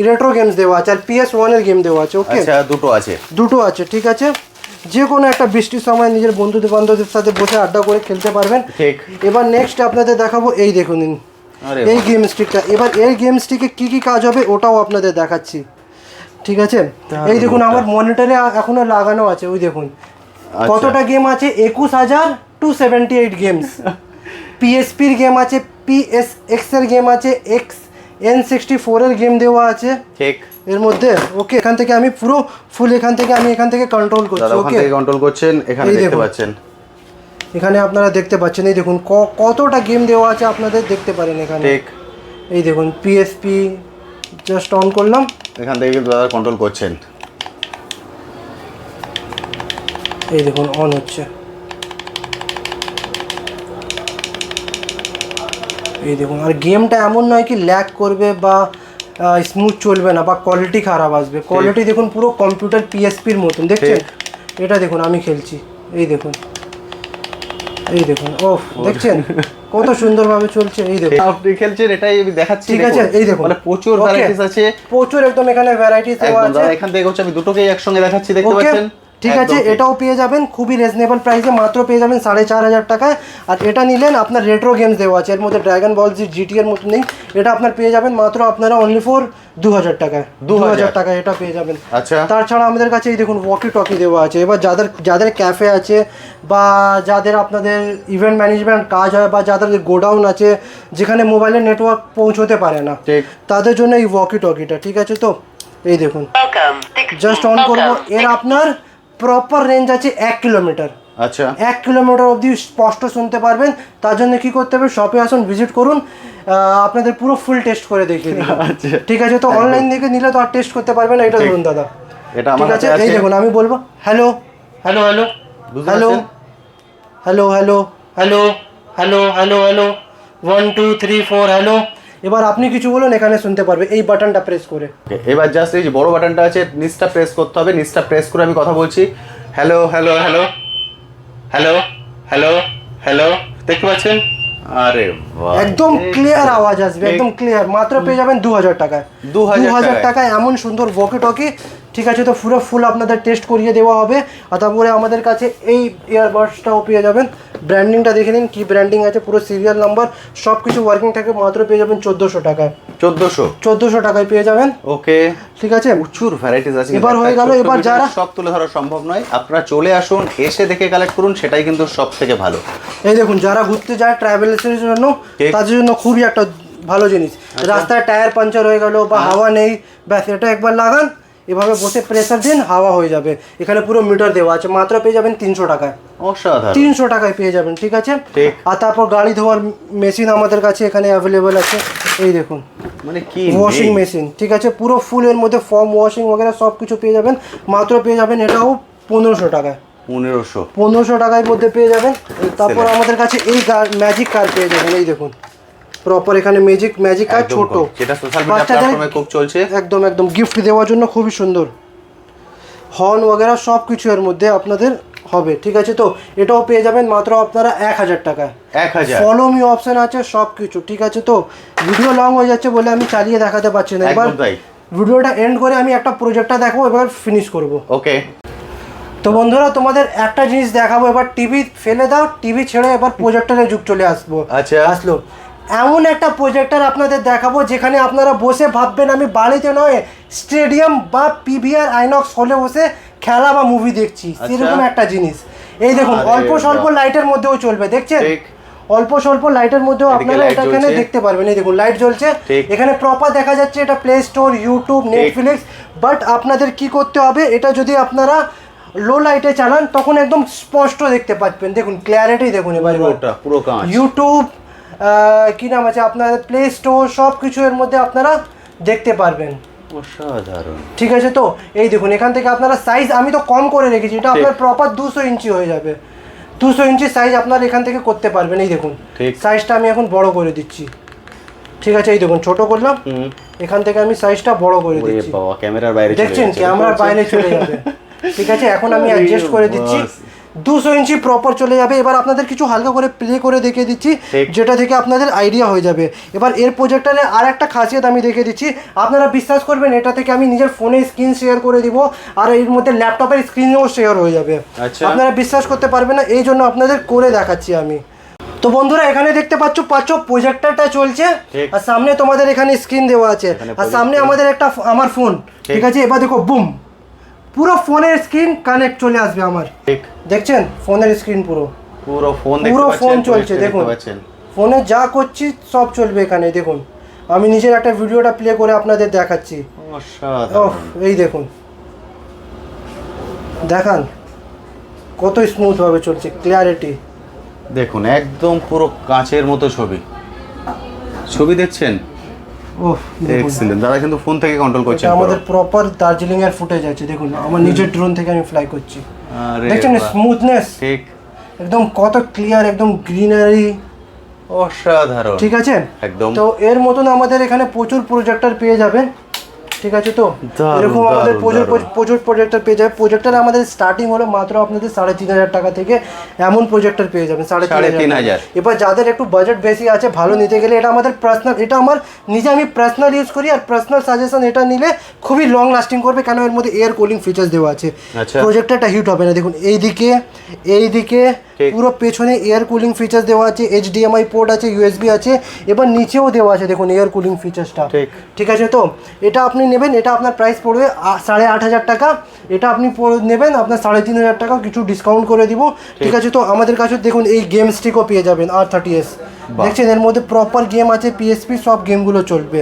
রেট্রো গেমস দেওয়া আছে, আর PS1 এর গেম দেওয়া আছে, ওকে। আচ্ছা দুটো আছে, দুটো আছে, ঠিক আছে। যে কোনো একটা বৃষ্টির সময় নিজের বন্ধু বান্ধবদের সাথে বসে আড্ডা করে খেলতে পারবেন। ঠিক। এবার নেক্সট আপনাদের দেখাবো, এই দেখুন আরে এই গেম স্টিকটা। এবার এই গেম স্টিকে কী কী কাজ হবে ওটাও আপনাদের দেখাচ্ছি, ঠিক আছে। এই দেখুন আমার মনিটরে এখনো লাগানো আছে, ওই দেখুন কতটা গেম আছে, 21278 গেমস। PSP-র গেম আছে, PSX এর গেম আছে, N64 এর গেম দেওয়া আছে ঠিক। এর মধ্যে, ওকে। এখান থেকে আমি পুরো ফুল এখান থেকে কন্ট্রোল করছি, দাদা ওখান ওকে। থেকে কন্ট্রোল করছেন, এখানে এই দেখতে দেখুন। পাচ্ছেন। এখানে আপনারা দেখতে পাচ্ছেন, এই দেখুন কতটা গেম দেওয়া আছে আপনাদের দেখতে পারেন এখানে, ঠিক। এই দেখুন PSP জাস্ট অন করলাম, এখান থেকে কিন্তু দাদা কন্ট্রোল করছেন। এই দেখুন অন হচ্ছে, এই দেখুন। আর গেমটা এমন নয় কি ল্যাগ করবে বা স্মুথ চলবে না বা কোয়ালিটি খারাপ আসবে। কোয়ালিটি দেখুন পুরো কম্পিউটার PSP-র মতন, দেখছেন। এটা দেখুন আমি খেলছি, এই দেখুন, এই দেখুন ওফ, দেখছেন কত সুন্দরভাবে চলছে, এই দেখুন। আপনি খেলছেন, এটাই আমি দেখাচ্ছি, ঠিক আছে, এই দেখুন মানে প্রচুর Okay. ভ্যারাইটিস আছে, প্রচুর একদম এখানে ভ্যারাইটিস দেওয়া একদম আছে, দাদা। এখান থেকে হচ্ছে আমি দুটোকেই একসঙ্গে দেখাচ্ছি, দেখতে ওকে, পাচ্ছেন, ঠিক আছে। এটাও পেয়ে যাবেন খুবই রিজনেবল প্রাইসে, মাত্র পেয়ে যাবেন 4500 টাকায়। আর এটা নিলেন আপনার রেট্রো গেমস দেওয়া আছে, এর মধ্যে ড্রাগন বল জি GT এর মতো নেই, এটা আপনার পেয়ে যাবেন মাত্র আপনারা অনলি ফর 2000 টাকায়, 2000 টাকায় এটা পেয়ে যাবেন। আচ্ছা, তাছাড়া আমাদের কাছে এই দেখুন ওয়াকি টকি দেওয়া আছে। এবার যাদের ক্যাফে আছে বা যাদের আপনাদের ইভেন্ট ম্যানেজমেন্ট কাজ হয় বা যাদের গোডাউন আছে যেখানে মোবাইলের নেটওয়ার্ক পৌঁছতে পারে না, ঠিক। তাদের জন্য এই ওয়াকি টকিটা, ঠিক আছে। তো এই দেখুন জাস্ট অন করবো, এর আপনার প্রপার রেঞ্জ আছে 1 কিলোমিটার। আচ্ছা, 1 কিলোমিটার অবধি স্পষ্ট শুনতে পারবেন। তার জন্য কি করতে হবে, শপে আসুন, ভিজিট করুন, আপনাদের পুরো ফুল টেস্ট করে দেখিয়ে দিন, আচ্ছা, ঠিক আছে। তো অনলাইন থেকে নিলে তো আর টেস্ট করতে পারবেন না, এটা ধরুন দাদা, এটা আমার ঠিক কাছে আছে। এই দেখুন আমি বলবো হ্যালো হ্যালো হ্যালো বুঝতে হ্যালো পারছেন? Hello hello hello hello hello hello 1 2 3 4 hello. এবার আপনি কিছু বলুন, এখানে শুনতে পারবে এই বাটনটা প্রেস করে। এবার জাস্ট এই যে বড় বাটনটা আছে, নিচটা প্রেস করতে হবে, নিচটা প্রেস করে আমি কথা বলছি, hello hello hello hello hello hello, দেখতে পাচ্ছেন? আরে বাহ, একদম ক্লিয়ার আওয়াজ আসবে, একদম ক্লিয়ার। মাত্র পেয়ে যাবেন 2000 টাকায়। 2000 টাকায় এমন সুন্দর ওয়াকি টকি ঠিক আছে, তো পুরো ফুল আপনাদের টেস্ট করিয়ে দেওয়া হবে। আর তারপরে আমাদের কাছে এই ইয়ারবাডসটাও পেয়ে যাবেন। ব্র্যান্ডিংটা দেখে নিন কি ব্র্যান্ডিং আছে, পুরো সিরিয়াল নাম্বার সব কিছু ওয়ার্কিং থাকে, মাত্র পেয়ে যাবেন 1400 টাকায়। 1400 টাকায় পেয়ে যাবেন। ওকে, ঠিক আছে, প্রচুর ভ্যারাইটিস আছে। এবার হয়ে গেল, এবার যারা সব তুলে ধরা সম্ভব নয়, আপনারা চলে আসুন, এসে দেখে কালেক্ট করুন, সেটাই কিন্তু সব থেকে ভালো। এই দেখুন, যারা ঘুরতে যায় ট্রাভেলসের জন্য, তাদের জন্য খুবই একটা ভালো জিনিস। রাস্তায় টায়ার পাঞ্চার হয়ে গেল বা হাওয়া নেই, ব্যাস এটা একবার লাগান, এভাবে বসে প্রেসার দিন, হাওয়া হয়ে যাবে। এখানে পুরো মিটার দেওয়া আছে, মাত্র পেয়ে যাবেন 300 টাকায়। অসাধারণ, 300 টাকায় পেয়ে যাবেন। ঠিক আছে, আর তারপর গাড়ি ধোয়ার মেশিন আমাদের কাছে এখানে অ্যাভেলেবেল আছে। এই দেখুন, মানে কি ওয়াশিং মেশিন, ঠিক আছে, পুরো ফুলের মধ্যে ফর্ম ওয়াশিং वगैरह সব কিছু পেয়ে যাবেন, মাত্র পেয়ে যাবেন এটাও 1500 টাকায়। 1500 টাকার মধ্যে পেয়ে যাবেন। তারপর আমাদের কাছে এই ম্যাজিক কার পেয়ে যাবেন। এই দেখুন, প্রপার এখানে ম্যাজিক কার, ছোট, যেটা সোশ্যাল মিডিয়া প্ল্যাটফর্মে খুব চলছে। একদম গিফট দেওয়ার জন্য খুবই সুন্দর, হর্ন वगैरह সব কিছু এর মধ্যে আপনাদের হবে। ঠিক আছে, তো এটাও পেয়ে যাবেন মাত্র আপনারা 1000 টাকায়। 1000 ফলো মি অপশন আছে সব কিছু। ঠিক আছে, তো ভিডিও লং হয়ে যাচ্ছে বলে আমি চালিয়ে দেখাতে পারছি না। এবার ভিডিওটা এন্ড করে আমি একটা প্রজেক্টটা দেখাবো, এবার ফিনিশ করব। ওকে, তো বন্ধুরা, তোমাদের একটা জিনিস দেখাবো, এবার টিভি ফেলে দাও, টিভি ছেড়ে এবার প্রজেক্টরের যুগ চলে আসলো। এমন একটা প্রজেক্টর আপনাদের দেখাবো যেখানে আপনারা বসে ভাববেন আমি বাড়িতে নয়, স্টেডিয়াম বা পিভিআর আইনক্স হলে বসে খেলা বা মুভি দেখছি, সেরকম একটা জিনিস। এই দেখুন, অল্প স্বল্প লাইটের মধ্যেও চলবে, দেখছেন, অল্প স্বল্প লাইটের মধ্যেও আপনারা এটা এখানে দেখতে পারবেন। এই দেখুন, লাইট জ্বলছে, এখানে প্রপার দেখা যাচ্ছে এটা play store, YouTube, Netflix. But আপনাদের কি করতে হবে, এটা যদি আপনারা লো লাইটে চালান তখন একদম স্পষ্ট দেখতে পাচ্ছেন। দেখুন ক্লিয়ারিটি দেখুন, এবার পুরো কাঁচ। ইউটিউব, কি নাম আছে আপনার, প্লে স্টোর, সব কিছু এর মধ্যে আপনারা দেখতে পারবেন। অসাধারণ, ঠিক আছে, তো এই দেখুন, এখান থেকে আপনারা সাইজ আমি তো কম করে রেখেছি, এটা আপনার প্রপার 200 ইঞ্চি হয়ে যাবে। 200 ইঞ্চি সাইজ আপনারা এখান থেকে করতে পারবেন। এই দেখুন, সাইজটা আমি এখন বড় করে দিচ্ছি। ঠিক আছে, এই দেখুন, ছোট করলাম, এখান থেকে আমি সাইজটা বড় করে দিচ্ছি। ক্যামেরার বাইরে দেখছেন, ক্যামেরার বাইরে চলে যাবে। ঠিক আছে, এখন আমি অ্যাডজাস্ট করে দিচ্ছি, 200 ইঞ্চি প্রপার চলে যাবে। এবার আপনাদের কিছু হালকা করে প্লে করে দেখিয়ে দিচ্ছি, যেটা থেকে আপনাদের আইডিয়া হয়ে যাবে। এবার এর প্রজেক্টরে আর একটা খাসিয়ত আমি দেখিয়ে দিচ্ছি, আপনারা বিশ্বাস করবেন, এটা থেকে আমি নিজের ফোনে স্ক্রিন শেয়ার করে দিব, আর এর মধ্যে ল্যাপটপের স্ক্রিনও শেয়ার হয়ে যাবে। আপনারা বিশ্বাস করতে পারবেন না, এই জন্য আপনাদের করে দেখাচ্ছি আমি। তো বন্ধুরা, এখানে দেখতে পাচ্ছ প্রজেক্টরটা চলছে, আর সামনে তোমাদের এখানে স্ক্রিন দেওয়া আছে, আর সামনে আমাদের একটা আমার ফোন। ঠিক আছে, এবার দেখো, বুম, পুরো ফোনের স্ক্রিন কানেক্ট চলে আসবে আমার। দেখছেন, ফোনের স্ক্রিন পুরো ফোন চলছে। দেখুন, ফোনে যা করছি সব চলবে এখানে। দেখুন, আমি নিজের একটা ভিডিওটা প্লে করে আপনাদের দেখাচ্ছি। এই দেখুন, দেখান কত স্মুথ ভাবে চলছে, ক্লিয়ারিটি দেখুন, একদম পুরো কাঁচের মতো ছবি দেখছেন। এক্সিলেন্ট, দাদা কিন্তু ফোন থেকে কন্ট্রোল করছেন। আমাদের প্রপার দার্জিলিং এর ফুটেজ আছে, দেখুন, আমার নিজের ড্রোন থেকে আমি ফ্লাই করছি। দেখছেন স্মুথনেস, ঠিক একদম কত ক্লিয়ার, একদম গ্রিনারি, অসাধারণ। ঠিক আছে, একদম। তো এর মতন আমাদের এখানে প্রচুর প্রজেক্টর পেয়ে যাবেন। ঠিক আছে, তো এরকম আমাদের প্রচুর প্রজেক্টর পেয়ে যাবে। প্রজেক্টর আমাদের স্টার্টিং হলো মাত্র আপনাদের 3500 টাকা থেকে, এমন প্রজেক্টর পেয়ে যাবেন 3500। এবার যাদের একটু বাজেট বেশি আছে, ভালো নিতে গেলে, এটা আমাদের পার্সোনাল, এটা আমার নিজে আমি পার্সোনাল ইউজ করি, আর পার্সোনাল সাজেশন, এটা নিলে খুবই লং লাস্টিং করবে, কেন এর মধ্যে এয়ার কুলিং ফিচার্স দেওয়া আছে। প্রজেক্টরটা হিট হবে না। দেখুন, এইদিকে পুরো পেছনে এয়ার কুলিং ফিচার্স দেওয়া আছে, HDMI পোর্ট আছে, USB আছে, এবার নিচেও দেওয়া আছে, দেখুন এয়ার কুলিং ফিচার্সটা। ঠিক আছে, তো এটা আপনি নেবেন, এটা আপনার প্রাইস পড়বে 8500 টাকা। এটা আপনি নেবেন আপনার 3500 টাকা, কিছু ডিসকাউন্ট করে দিব। ঠিক আছে, তো আমাদের কাছে দেখুন এই গেম স্টিকও পেয়ে যাবেন, R30s। দেখছেন, এর মধ্যে প্রপার গেম আছে, PSP সব গেমগুলো চলবে।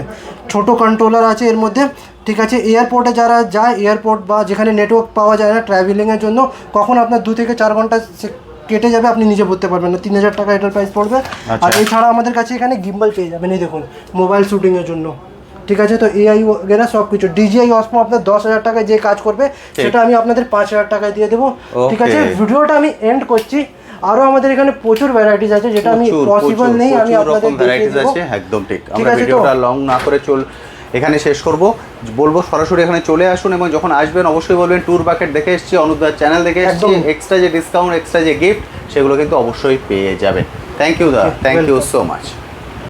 ছোট কন্ট্রোলার আছে এর মধ্যে। ঠিক আছে, এয়ারপোর্টে যারা যায়, এয়ারপোর্ট বা যেখানে নেটওয়ার্ক পাওয়া যায় না ট্রাভেলিংয়ের জন্য, কখন আপনার 2 থেকে 4 ঘন্টা কেটে যাবে, আপনি নিজে বলতে পারবেন না। 3000 টাকা এটার প্রাইস পড়বে। আর এছাড়া আমাদের কাছে এখানে গিম্বল পেয়ে যাবেন, এই দেখুন, মোবাইল শ্যুটিংয়ের জন্য। ঠিক আছে, তো AI वगैरह সব কিছু। DJI Osmo আপনার 10,000 টাকায় যে কাজ করবে, সেটা আমি আপনাদের 5000 টাকায় দিয়ে দেবো। ঠিক আছে, ভিডিওটা আমি এন্ড করছি। আরো আমাদের এখানে প্রচুর ভ্যারাইটিস আছে, যেটা আমি পসিবল নেই আমি আপনাদের দেখিয়ে দেব। একদম ঠিক। আমরা ভিডিওটা লং না করে এখানে শেষ করব, বলবো সরাসরি এখানে চলে আসুন, এবং যখন আসবেন অবশ্যই বলবেন ট্যুর বাকেট দেখে এসেছি, অনুদার চ্যানেল দেখে এসেছি, এক্সট্রা যে ডিসকাউন্ট, এক্সট্রা যে গিফট, সেগুলো কিন্তু অবশ্যই পেয়ে যাবেন। থ্যাংক ইউ দা, থ্যাংক ইউ সো মাচ।